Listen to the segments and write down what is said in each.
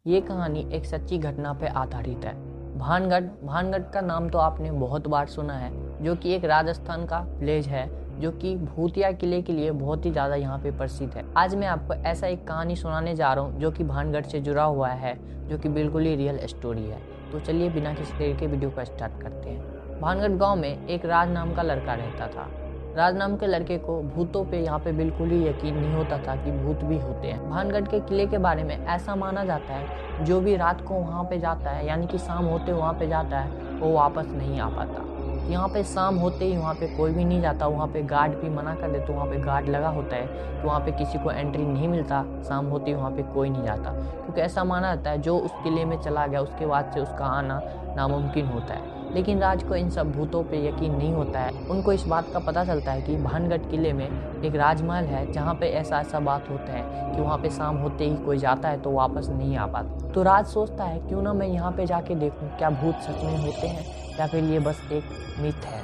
ये कहानी एक सच्ची घटना पर आधारित है। भानगढ़ का नाम तो आपने बहुत बार सुना है, जो कि एक राजस्थान का विलेज है जो कि भूतिया किले के लिए बहुत ही ज़्यादा यहाँ पे प्रसिद्ध है। आज मैं आपको ऐसा एक कहानी सुनाने जा रहा हूँ जो कि भानगढ़ से जुड़ा हुआ है, जो कि बिल्कुल ही रियल स्टोरी है। तो चलिए बिना किसी देर के वीडियो को स्टार्ट करते हैं। भानगढ़ गाँव में एक राज नाम का लड़का रहता था। राज नाम के लड़के को भूतों पे यहाँ पे बिल्कुल ही यकीन नहीं होता था कि भूत भी होते हैं। भानगढ़ के किले के बारे में ऐसा माना जाता है, जो भी रात को वहाँ पे जाता है, यानी कि शाम होते वहाँ पे जाता है, वो वापस नहीं आ पाता। यहाँ पे शाम होते ही वहाँ पे कोई भी नहीं जाता। वहाँ पे गार्ड भी मना कर दे, तो वहाँ पे गार्ड लगा होता है कि वहाँ पे किसी को एंट्री नहीं मिलता। शाम होते ही वहाँ पे कोई नहीं जाता, क्योंकि ऐसा माना जाता है जो उस किले में चला गया उसके बाद से उसका आना नामुमकिन होता है। लेकिन राज को इन सब भूतों पे यकीन नहीं होता है। उनको इस बात का पता चलता है कि भानगढ़ किले में एक राजमहल है, जहाँ पे ऐसा बात होता है कि वहाँ पे शाम होते ही कोई जाता है तो वापस नहीं आ पाता। तो राज सोचता है क्यों ना मैं यहाँ पे जाके देखूँ, क्या भूत सच में होते हैं या फिर ये बस एक मिथ है।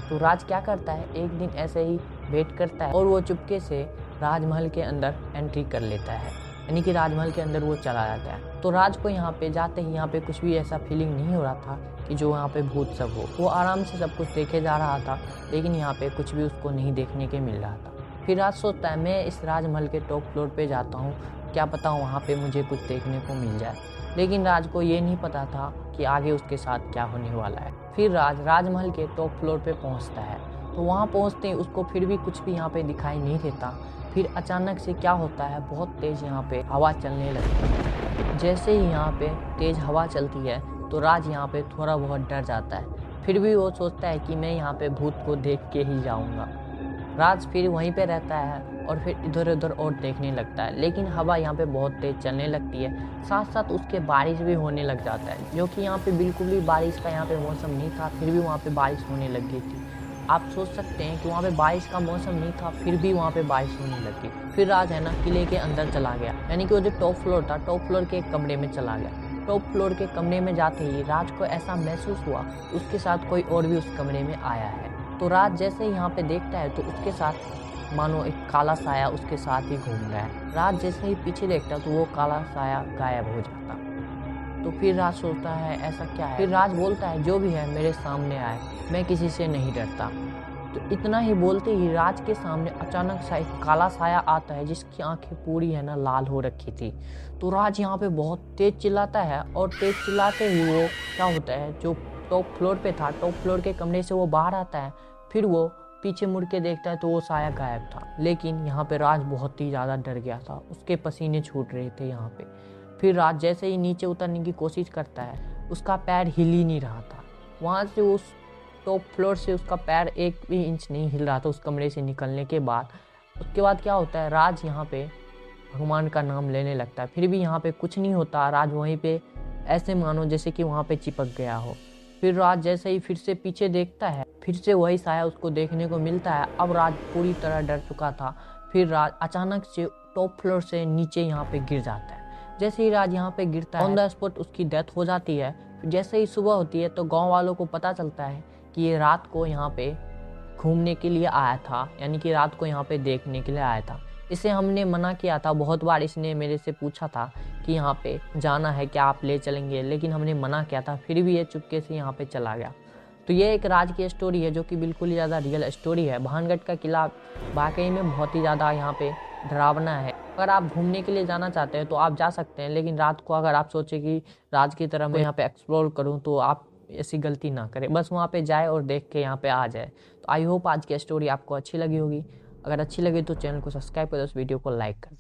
तो राज क्या करता है, एक दिन ऐसे ही वेट करता है और वो चुपके से राजमहल के अंदर एंट्री कर लेता है, यानी कि राजमहल के अंदर वो चला जाता है। तो राज को यहाँ पे जाते ही यहाँ पे कुछ भी ऐसा फीलिंग नहीं हो रहा था कि जो यहाँ पे भूत सब हो। वो आराम से सब कुछ देखे जा रहा था, लेकिन यहाँ पे कुछ भी उसको नहीं देखने के मिल रहा था। फिर राज सोचता है मैं इस राजमहल के टॉप फ्लोर पे जाता हूँ, क्या पता वहाँ पे मुझे कुछ देखने को मिल जाए। लेकिन राज को ये नहीं पता था कि आगे उसके साथ क्या होने वाला है। फिर राज राजमहल के टॉप फ्लोर पे पहुँचता है। तो वहाँ पहुँचते ही उसको फिर भी कुछ भी यहाँ पे दिखाई नहीं देता। फिर अचानक से क्या होता है, बहुत तेज़ यहाँ पे हवा चलने लगती है। जैसे ही यहाँ पे तेज़ हवा चलती है तो राज यहाँ पे थोड़ा बहुत डर जाता है। फिर भी वो सोचता है कि मैं यहाँ पे भूत को देख के ही जाऊँगा। राज फिर वहीं पे रहता है और फिर इधर उधर और देखने लगता है, लेकिन हवा यहाँ पे बहुत तेज़ चलने लगती है। साथ साथ उसके बारिश भी होने लग जाता है, जो कि यहाँ पे बिल्कुल भी बारिश का यहाँ पे मौसम नहीं था, फिर भी वहाँ पे बारिश होने लग गई थी। आप सोच सकते हैं कि वहाँ पे बारिश का मौसम नहीं था, फिर भी वहाँ पे बारिश होने लगी। फिर राज है ना किले के अंदर चला गया, यानी कि वो जो टॉप फ्लोर था, टॉप फ्लोर के एक कमरे में चला गया। टॉप फ्लोर के कमरे में जाते ही राज को ऐसा महसूस हुआ उसके साथ कोई और भी उस कमरे में आया है। तो राज जैसे ही यहाँ पे देखता है तो उसके साथ मानो एक काला साया उसके साथ ही घूम रहा है। राज जैसे ही पीछे देखता तो वो काला साया गायब हो जाता। तो फिर राज सोचता है ऐसा क्या है। फिर राज बोलता है जो भी है मेरे सामने आए, मैं किसी से नहीं डरता। तो इतना ही बोलते ही राज के सामने अचानक सा एक काला साया आता है, जिसकी आंखें पूरी है ना लाल हो रखी थी। तो राज यहाँ पे बहुत तेज चिल्लाता है और तेज चिल्लाते ही वो क्या होता है, जो टॉप फ्लोर पे था, टॉप फ्लोर के कमरे से वो बाहर आता है। फिर वो पीछे मुड़ के देखता है तो वो साया गायब था। लेकिन यहाँ पे राज बहुत ही ज़्यादा डर गया था, उसके पसीने छूट रहे थे यहाँ पे। फिर राज जैसे ही नीचे उतरने की कोशिश करता है, उसका पैर हिल ही नहीं रहा था। वहाँ से उस टॉप फ्लोर से उसका पैर एक भी इंच नहीं हिल रहा था उस कमरे से निकलने के बाद। उसके बाद क्या होता है, राज यहाँ पे भगवान का नाम लेने लगता है। फिर भी यहाँ पे कुछ नहीं होता। राज वहीं पे ऐसे मानो जैसे कि वहाँ पे चिपक गया हो। फिर राज जैसे ही फिर से पीछे देखता है, फिर से वही साया उसको देखने को मिलता है। अब राज पूरी तरह डर चुका था। फिर राज अचानक से टॉप फ्लोर से नीचे यहाँ पे गिर जाता है। जैसे ही राज यहाँ पे गिरता है, ऑन द स्पॉट उसकी डेथ हो जाती है। जैसे ही सुबह होती है तो गांव वालों को पता चलता है कि ये रात को यहाँ पे घूमने के लिए आया था, यानी कि रात को यहाँ पे देखने के लिए आया था। इसे हमने मना किया था बहुत बार, इसने मेरे से पूछा था कि यहाँ पे जाना है क्या, आप ले चलेंगे, लेकिन हमने मना किया था। फिर भी ये चुपके से यहाँ पे चला गया। तो ये एक राज की स्टोरी है, जो कि बिल्कुल ही ज़्यादा रियल स्टोरी है। भानगढ़ का किला वाकई में बहुत ही ज़्यादा यहाँ पे डरावना है। अगर आप घूमने के लिए जाना चाहते हैं तो आप जा सकते हैं, लेकिन रात को अगर आप सोचें कि राज की तरह मैं यहाँ पे एक्सप्लोर करूँ, तो आप ऐसी गलती ना करें। बस वहाँ पे जाए और देख के यहाँ पे आ जाए। तो आई होप आज की स्टोरी आपको अच्छी लगी होगी। अगर अच्छी लगी तो चैनल को सब्सक्राइब करें, उस वीडियो को लाइक कर दें।